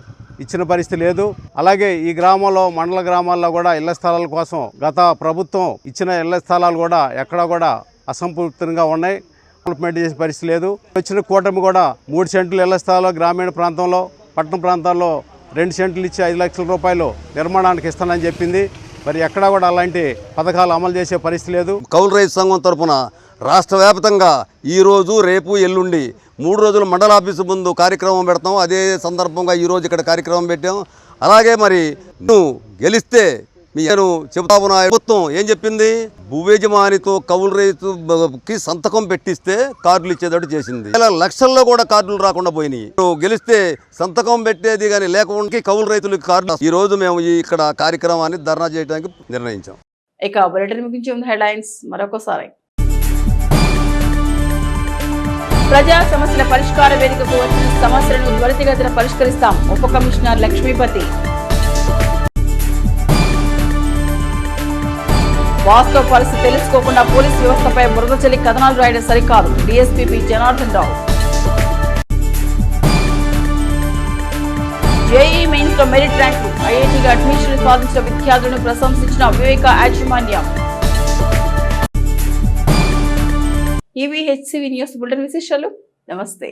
ఇచ్చిన పరిస్థితి లేదు. అలాగే ఈ గ్రామంలో, మండల గ్రామాల్లో కూడా ఇళ్ల స్థలాల కోసం గత ప్రభుత్వం ఇచ్చిన ఇళ్ల స్థలాలు కూడా ఎక్కడా కూడా అసంపూర్తిగా ఉన్నాయి. డెవలప్మెంట్ చేసే పరిస్థితి లేదు. వచ్చిన కూటమి కూడా 3 సెంట్లు ఇళ్ల స్థలాలు గ్రామీణ ప్రాంతంలో, పట్టణ ప్రాంతాల్లో 2 సెంట్లు ఇచ్చి 5 లక్షల రూపాయలు నిర్మాణానికి ఇస్తానని చెప్పింది. మరి ఎక్కడా కూడా అలాంటి పథకాలు అమలు చేసే పరిస్థితి లేదు. కౌలు రైతు సంఘం తరఫున రాష్ట్ర వ్యాప్తంగా ఈరోజు, రేపు, ఎల్లుండి 3 రోజులు మండల ఆఫీసు ముందు కార్యక్రమం పెడతాం. అదే సందర్భంగా ఈరోజు ఇక్కడ కార్యక్రమం పెట్టాం. అలాగే మరి నువ్వు గెలిస్తే నేను చెబుతా ఉన్నా, ప్రభుత్వం ఏం చెప్పింది, భూయజమానితో కౌలు రైతుకి సంతకం పెట్టిస్తే కార్డులు ఇచ్చేటట్టు చేసింది. లక్షల్లో కూడా కార్డులు రాకుండా పోయినాయి. నువ్వు గెలిస్తే సంతకం పెట్టేది కానీ లేకుండా కౌలు రైతులకి కార్డు. ఈ రోజు మేము ఇక్కడ కార్యక్రమాన్ని ధర్నా చేయడానికి నిర్ణయించాం. ఇక బులెటిన్ ముగించే ముందు హెడ్లైన్స్ మరొకసారి. ప్రజా సమస్యల పరిష్కార వేదికకు వచ్చిన సమస్యలను త్వరితగతిన పరిష్కరిస్తాం, ఉప కమిషనర్ లక్ష్మీపతి. వాస్తవ పరిస్థితి తెలుసుకోకుండా పోలీసు వ్యవస్థపై బురద చల్లి కథనాలు రాయడం సరికాదు, DSP Janardhan Rao. JEE mains లో మెరిట్ ర్యాంకు, ఐఐటీగా అడ్మిషన్లు సాధించిన విద్యార్థులను ప్రశంసించిన వివేక యాజమాన్యం. ఇవి హెచ్సివి న్యూస్ బులెటిన్ విశేషాలు. నమస్తే.